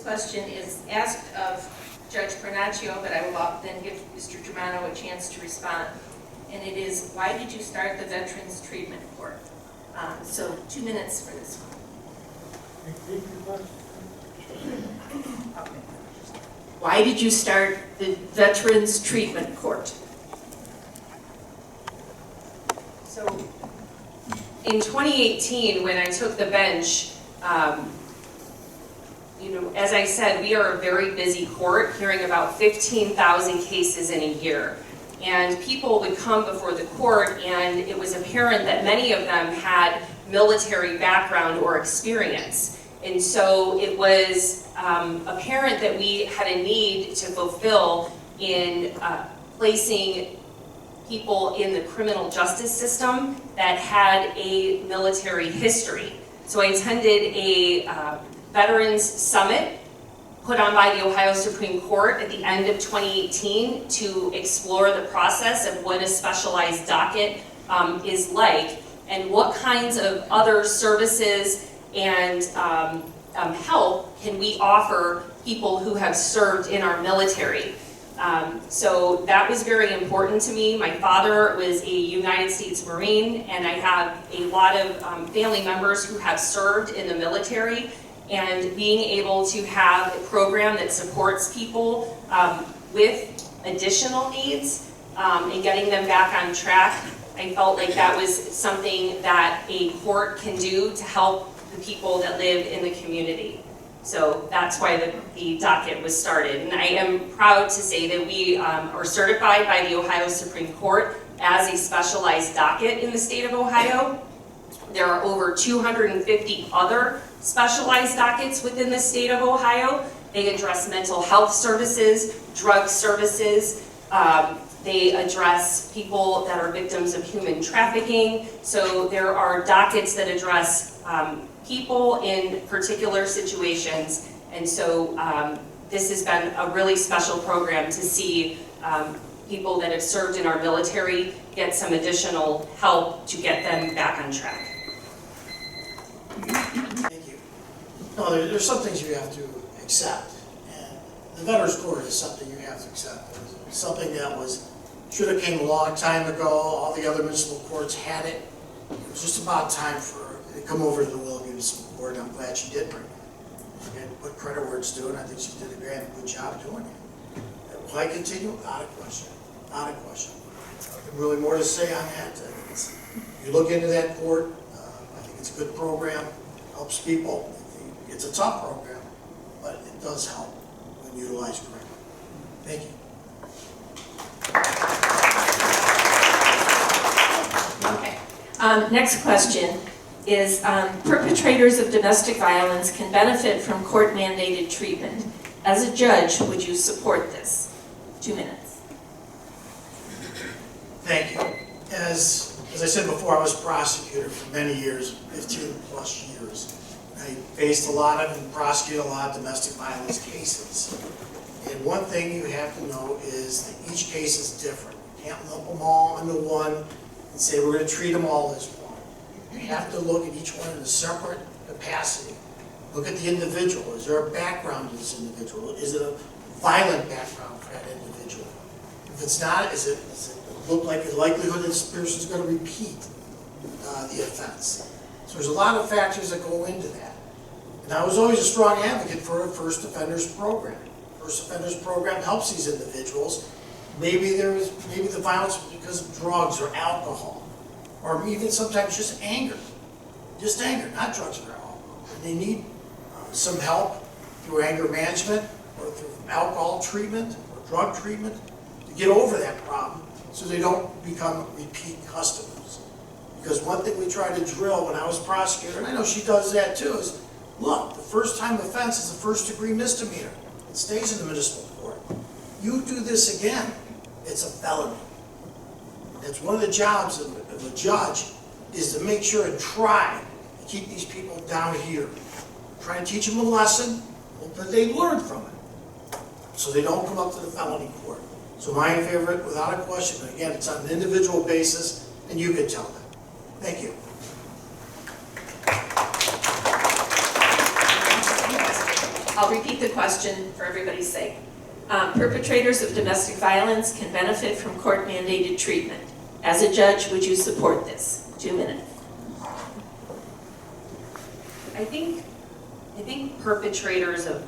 question is asked of Judge Cornachio, but I will then give Mr. Germano a chance to respond. And it is, why did you start the Veterans Treatment Court? So 2 minutes for this one. Why did you start the Veterans Treatment Court? So in 2018, when I took the bench, as I said, we are a very busy court, hearing about 15,000 cases in a year. And people would come before the court, and it was apparent that many of them had military background or experience. And so it was apparent that we had a need to fulfill in placing people in the criminal justice system that had a military history. So I attended a Veterans Summit put on by the Ohio Supreme Court at the end of 2018 to explore the process of what a specialized docket is like and what kinds of other services and help can we offer people who have served in our military. So that was very important to me. My father was a United States Marine, and I have a lot of family members who have served in the military, and being able to have a program that supports people with additional needs and getting them back on track, I felt like that was something that a court can do to help the people that live in the community. So that's why the docket was started. And I am proud to say that we are certified by the Ohio Supreme Court as a specialized docket in the state of Ohio. There are over 250 other specialized dockets within the state of Ohio. They address mental health services, drug services. They address people that are victims of human trafficking. So there are dockets that address people in particular situations. And so this has been a really special program to see people that have served in our military get some additional help to get them back on track. Thank you. No, there's some things you have to accept, and the Veterans Court is something you have to accept. It was something that should have came a long time ago. All the other municipal courts had it. It was just about time for it to come over to the Willow Municipal Court. I'm glad she did bring it. And put credit where it's due, and I think she did a good job doing it. Will I continue? Not a question. Not a question. Nothing really more to say on that. You look into that court. I think it's a good program. Helps people. It's a tough program, but it does help when utilized correctly. Thank you. Okay. Next question is, perpetrators of domestic violence can benefit from court-mandated treatment. As a judge, would you support this? 2 minutes. Thank you. As I said before, I was a prosecutor for many years, 15 plus years. I faced a lot of and prosecuted a lot of domestic violence cases. And one thing you have to know is that each case is different. You can't lump them all into one and say we're going to treat them all as one. You have to look at each one in a separate capacity. Look at the individual. Is there a background to this individual? Is it a violent background for that individual? If it's not, does it look like the likelihood that this person is going to repeat the offense? So there's a lot of factors that go into that. And I was always a strong advocate for a first offenders program. First offenders program helps these individuals. Maybe the violence was because of drugs or alcohol, or even sometimes just anger. Just anger, not drugs or alcohol. And they need some help through anger management or through alcohol treatment or drug treatment to get over that problem so they don't become repeat customers. Because one thing we tried to drill when I was prosecutor, and I know she does that too, is look, the first time offense is a first degree misdemeanor. It stays in the municipal court. You do this again, it's a felony. That's one of the jobs of a judge, is to make sure and try to keep these people down here. Try and teach them a lesson, but they learn from it, so they don't come up to the felony court. So am I in favor of it? Without a question, but again, it's on an individual basis, and you can tell them. Thank you. I'll repeat the question for everybody's sake. Perpetrators of domestic violence can benefit from court-mandated treatment. As a judge, would you support this? 2 minutes. I think perpetrators of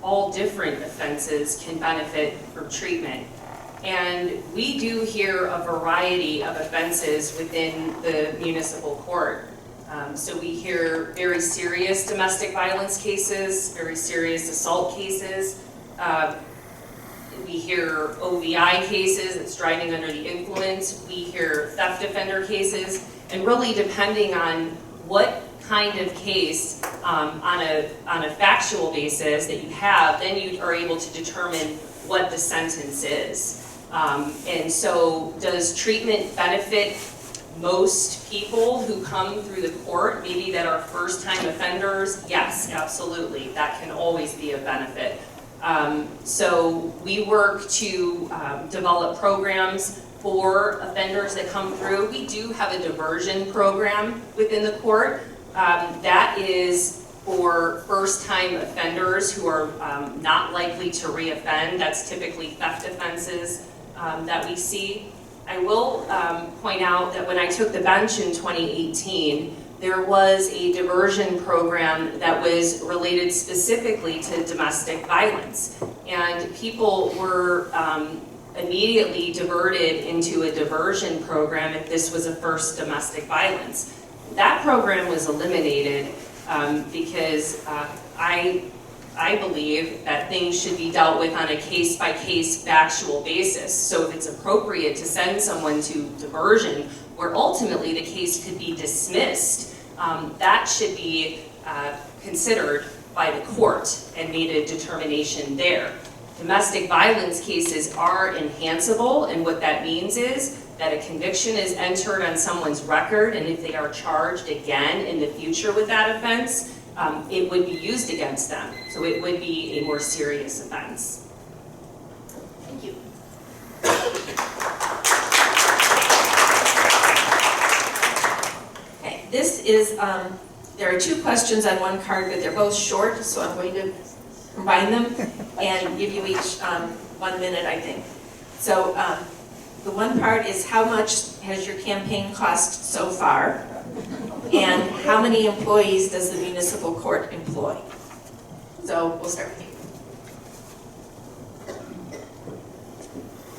all different offenses can benefit from treatment. And we do hear a variety of offenses within the municipal court. So we hear very serious domestic violence cases, very serious assault cases. We hear OVI cases, that's driving under the influence. We hear theft offender cases. And really depending on what kind of case on a factual basis that you have, then you are able to determine what the sentence is. And so does treatment benefit most people who come through the court, maybe that are first-time offenders? Yes, absolutely. That can always be a benefit. So we work to develop programs for offenders that come through. We do have a diversion program within the court. That is for first-time offenders who are not likely to reoffend. That's typically theft offenses that we see. I will point out that when I took the bench in 2018, there was a diversion program that was related specifically to domestic violence. And people were immediately diverted into a diversion program if this was a first domestic violence. That program was eliminated because I believe that things should be dealt with on a case-by-case factual basis. So if it's appropriate to send someone to diversion, where ultimately the case could be dismissed, that should be considered by the court and made a determination there. Domestic violence cases are enhanceable, and what that means is that a conviction is entered on someone's record, and if they are charged again in the future with that offense, it would be used against them. So it would be a more serious offense. Thank you. Okay, this is, there are 2 questions on one card, but they're both short, so I'm going to combine them and give you each 1 minute, I think. So the one part is, how much has your campaign cost so far? And how many employees does the municipal court employ? So we'll start with you.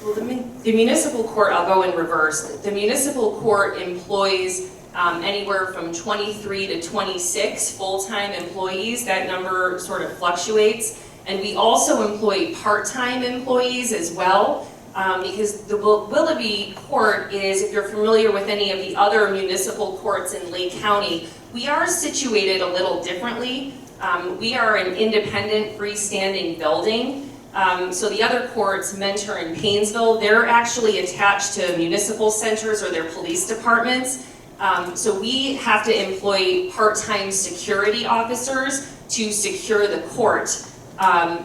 Well, the municipal court, I'll go in reverse. The municipal court employs anywhere from 23 to 26 full-time employees. That number sort of fluctuates. And we also employ part-time employees as well. Because the Willoughby Court is, if you're familiar with any of the other municipal courts in Lake County, we are situated a little differently. We are an independent freestanding building. So the other courts, Mentor and Painesville, they're actually attached to municipal centers or their police departments. So we have to employ part-time security officers to secure the court.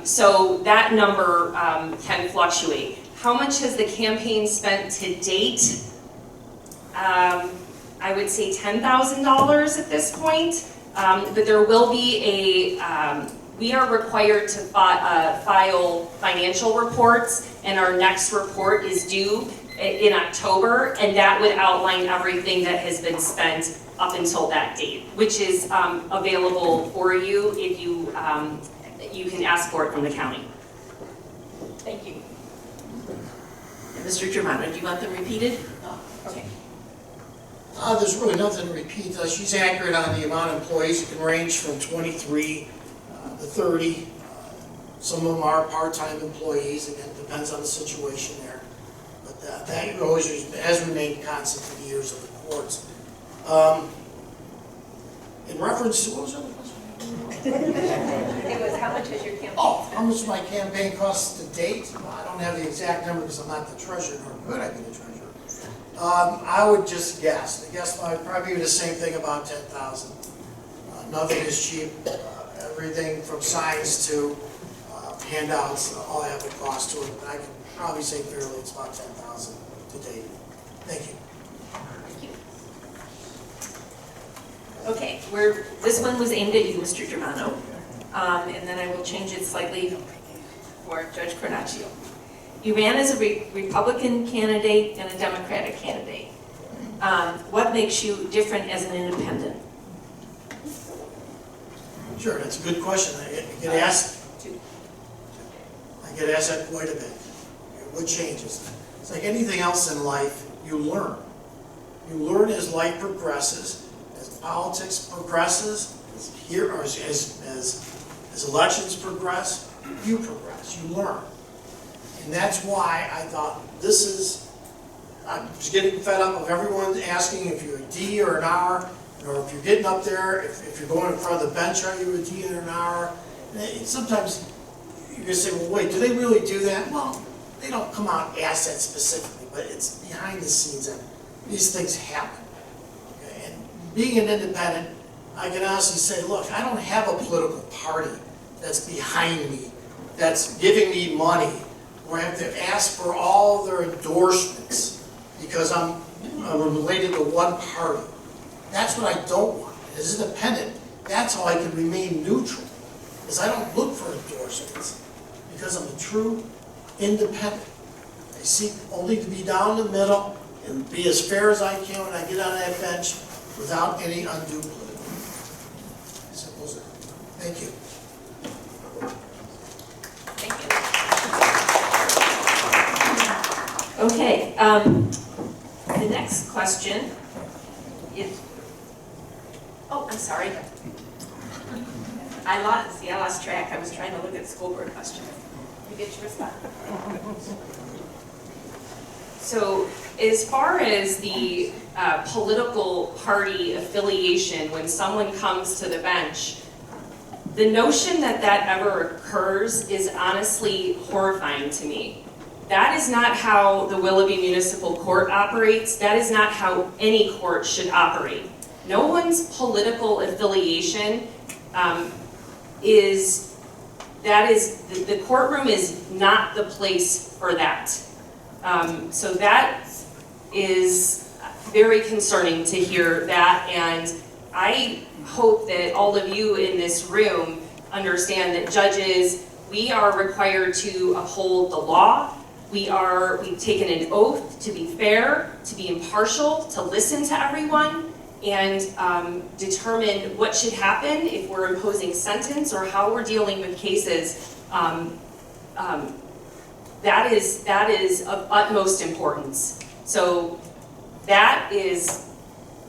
So that number can fluctuate. How much has the campaign spent to date? I would say $10,000 at this point, but there will be we are required to file financial reports, and our next report is due in October, and that would outline everything that has been spent up until that date, which is available for you if you, you can ask for it from the county. Thank you. And Mr. Germano, do you want them repeated? No. Okay. There's really nothing to repeat. She's accurate on the amount of employees. It can range from 23 to 30. Some of them are part-time employees. Again, it depends on the situation there. But that always has remained constant through the years of the courts. In reference to, what was the other question? It was, how much has your campaign Oh, how much my campaign costs to date? I don't have the exact number because I'm not the treasurer, nor could I be the treasurer. I would just guess. The guess would probably be the same thing, about 10,000. Nothing is cheap. Everything from signs to handouts all have a cost to it. But I can probably say fairly it's about 10,000 to date. Thank you. Okay, this one was aimed at you, Mr. Germano. and then I will change it slightly for Judge Cornachio. You ran as a Republican candidate and a Democratic candidate. What makes you different as an independent? Sure, that's a good question. I get asked that quite a bit. What changes? It's like anything else in life, you learn. You learn as life progresses, as politics progresses, as elections progress, you progress, you learn. And that's why I thought I'm just getting fed up of everyone asking if you're a D or an R, or if you're getting up there, if you're going in front of the bench, are you a D or an R? And sometimes you're going to say, well, wait, do they really do that? Well, they don't come out and ask that specifically, but it's behind the scenes and these things happen. Okay? And being an independent, I can honestly say, look, I don't have a political party that's behind me, that's giving me money, where I have to ask for all their endorsements because I'm related to one party. That's what I don't want. As an independent, that's how I can remain neutral, is I don't look for endorsements because I'm a true independent. I seek only to be down the middle and be as fair as I can when I get on that bench without any undue political. Simple as that. Thank you. Thank you. Okay, the next question is, oh, I'm sorry. I lost track. I was trying to look at the school board question. You get your response. So as far as the political party affiliation, when someone comes to the bench, the notion that that ever occurs is honestly horrifying to me. That is not how the Willoughby Municipal Court operates. That is not how any court should operate. No one's political affiliation the courtroom is not the place for that. So that is very concerning to hear that, and I hope that all of you in this room understand that judges, we are required to uphold the law. We've taken an oath to be fair, to be impartial, to listen to everyone, and determine what should happen if we're imposing sentence or how we're dealing with cases. That is of utmost importance. So that is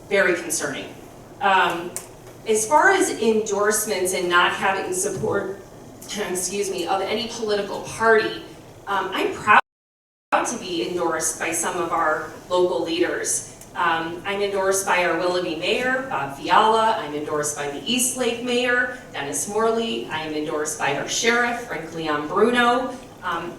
very concerning. As far as endorsements and not having support, of any political party, I'm proud to be endorsed by some of our local leaders. I'm endorsed by our Willoughby Mayor, Bob Fiala. I'm endorsed by the Eastlake Mayor, Dennis Morley. I am endorsed by our Sheriff, Frank Leon Bruno.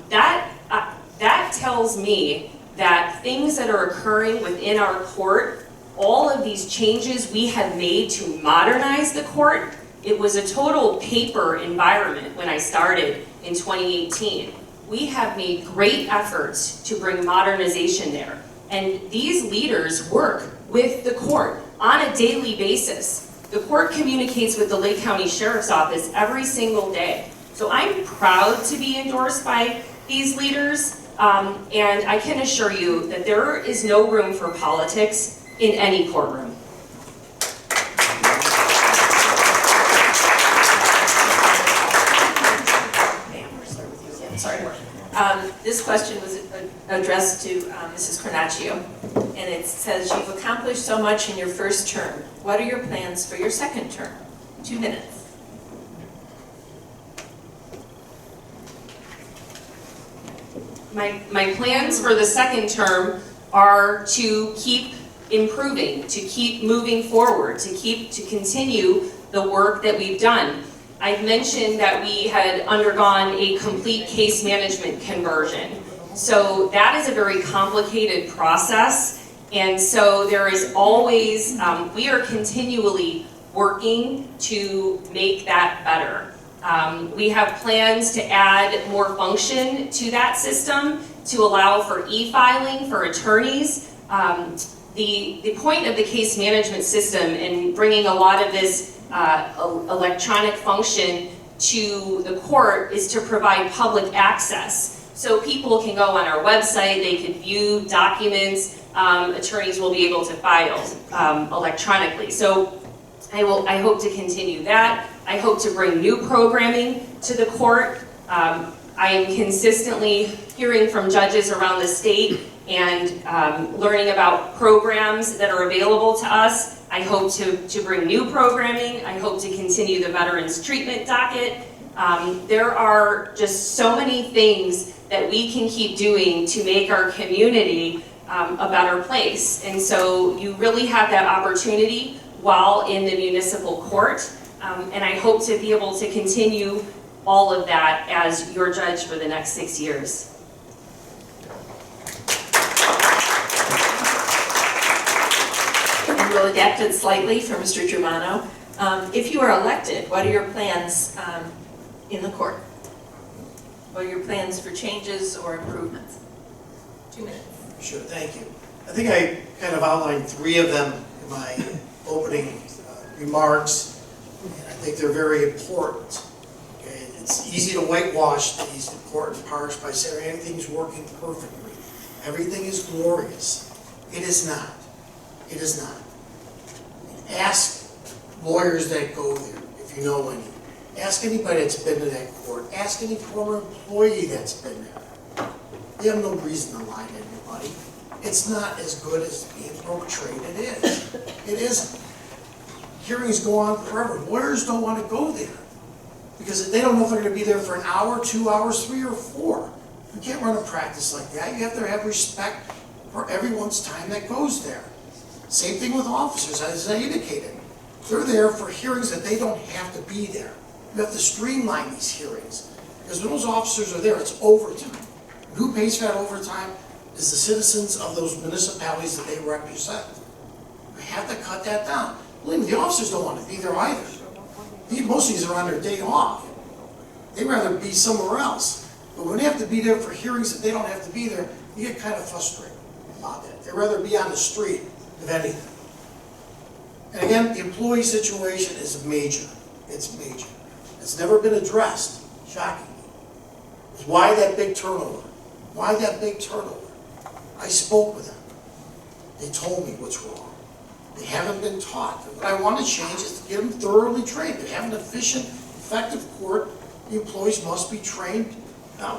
That tells me that things that are occurring within our court, all of these changes we have made to modernize the court, it was a total paper environment when I started in 2018. We have made great efforts to bring modernization there. And these leaders work with the court on a daily basis. The court communicates with the Lake County Sheriff's Office every single day. So I'm proud to be endorsed by these leaders, and I can assure you that there is no room for politics in any courtroom. Sorry. This question was addressed to Mrs. Cornachio, and it says, you've accomplished so much in your first term. What are your plans for your second term? 2 minutes. My plans for the second term are to keep improving, to keep moving forward, to continue the work that we've done. I've mentioned that we had undergone a complete case management conversion. So that is a very complicated process, and so there is always, we are continually working to make that better. We have plans to add more function to that system to allow for e-filing for attorneys. The point of the case management system and bringing a lot of this electronic function to the court is to provide public access. So people can go on our website, they can view documents, attorneys will be able to file electronically. So I hope to continue that. I hope to bring new programming to the court. I am consistently hearing from judges around the state and learning about programs that are available to us. I hope to bring new programming. I hope to continue the Veterans Treatment Docket. There are just so many things that we can keep doing to make our community a better place. And so you really have that opportunity while in the municipal court. And I hope to be able to continue all of that as your judge for the next 6 years. And we'll adapt it slightly for Mr. Germano. If you are elected, what are your plans in the court? What are your plans for changes or improvements? 2 minutes. Sure, thank you. I think I kind of outlined 3 of them in my opening remarks, and I think they're very important. Okay? It's easy to whitewash these important parts by saying everything's working perfectly. Everything is glorious. It is not. It is not. Ask lawyers that go there, if you know any. Ask anybody that's been to that court. Ask any former employee that's been there. They have no reason to lie to anybody. It's not as good as being portrayed it is. It isn't. Hearings go on forever. Lawyers don't want to go there because they don't know if they're going to be there for an hour, 2 hours, 3 or 4. You can't run a practice like that. You have to have respect for everyone's time that goes there. Same thing with officers, as I indicated. They're there for hearings that they don't have to be there. You have to streamline these hearings because when those officers are there, it's overtime. And who pays for that overtime is the citizens of those municipalities that they represent. We have to cut that down. Believe me, the officers don't want to be there either. Most of these are on their day off. They'd rather be somewhere else. But when they have to be there for hearings that they don't have to be there, you get kind of frustrated about that. They'd rather be on the street if anything. And again, the employee situation is major. It's major. It's never been addressed, shockingly. Why that big turnover? Why that big turnover? I spoke with them. They told me what's wrong. They haven't been taught. What I want to change is to get them thoroughly trained. They have an efficient, effective court. The employees must be trained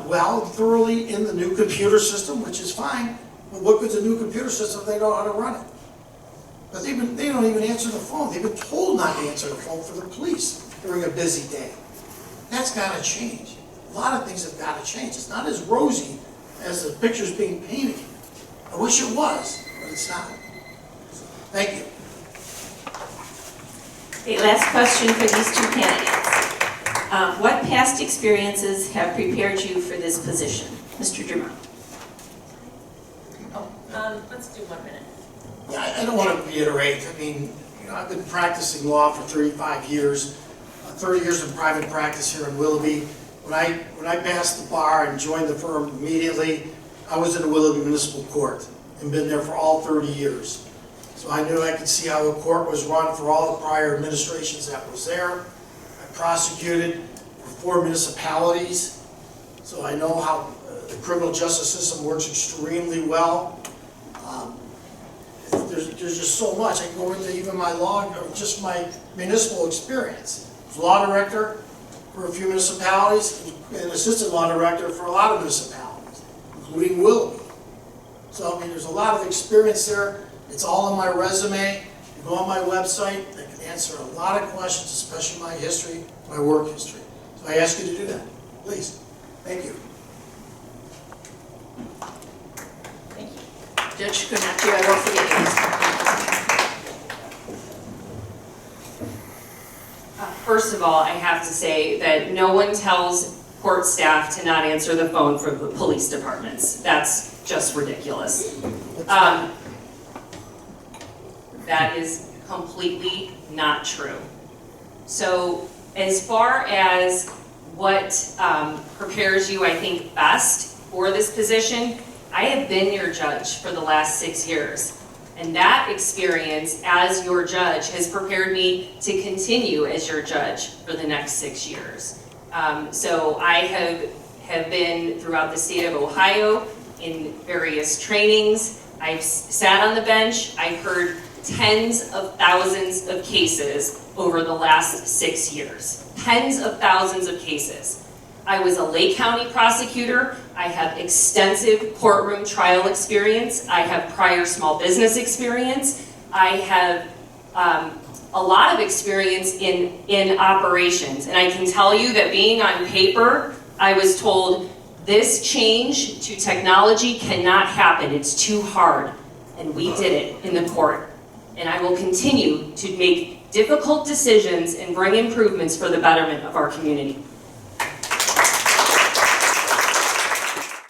well, thoroughly in the new computer system, which is fine. But what good's a new computer system if they know how to run it? But they don't even answer the phone. They've been told not to answer the phone for the police during a busy day. That's got to change. A lot of things have got to change. It's not as rosy as the picture's being painted. I wish it was, but it's not. Thank you. Okay, last question for these 2 candidates. What past experiences have prepared you for this position? Mr. Germano. Let's do 1 minute. Yeah, I don't want to reiterate. I mean, I've been practicing law for 35 years, 30 years in private practice here in Willoughby. When I passed the bar and joined the firm immediately, I was in the Willoughby Municipal Court and been there for all 30 years. So I knew I could see how the court was run for all the prior administrations that was there. I prosecuted for 4 municipalities, so I know how the criminal justice system works extremely well. There's just so much. I can go into even my law, or just my municipal experience. I was law director for a few municipalities and assistant law director for a lot of municipalities, including Willoughby. So, I mean, there's a lot of experience there. It's all on my resume. You go on my website, I can answer a lot of questions, especially my history, my work history. So I ask you to do that, please. Thank you. Thank you. Judge Cornachio, I won't forget you. First of all, I have to say that no one tells court staff to not answer the phone for the police departments. That's just ridiculous. That is completely not true. So as far as what prepares you, I think, best for this position, I have been your judge for the last 6 years. And that experience as your judge has prepared me to continue as your judge for the next 6 years. So I have been throughout the state of Ohio in various trainings. I've sat on the bench. I've heard tens of thousands of cases over the last 6 years. Tens of thousands of cases. I was a Lake County prosecutor. I have extensive courtroom trial experience. I have prior small business experience. I have a lot of experience in operations. And I can tell you that being on paper, I was told this change to technology cannot happen. It's too hard. And we did it in the court. And I will continue to make difficult decisions and bring improvements for the betterment of our community.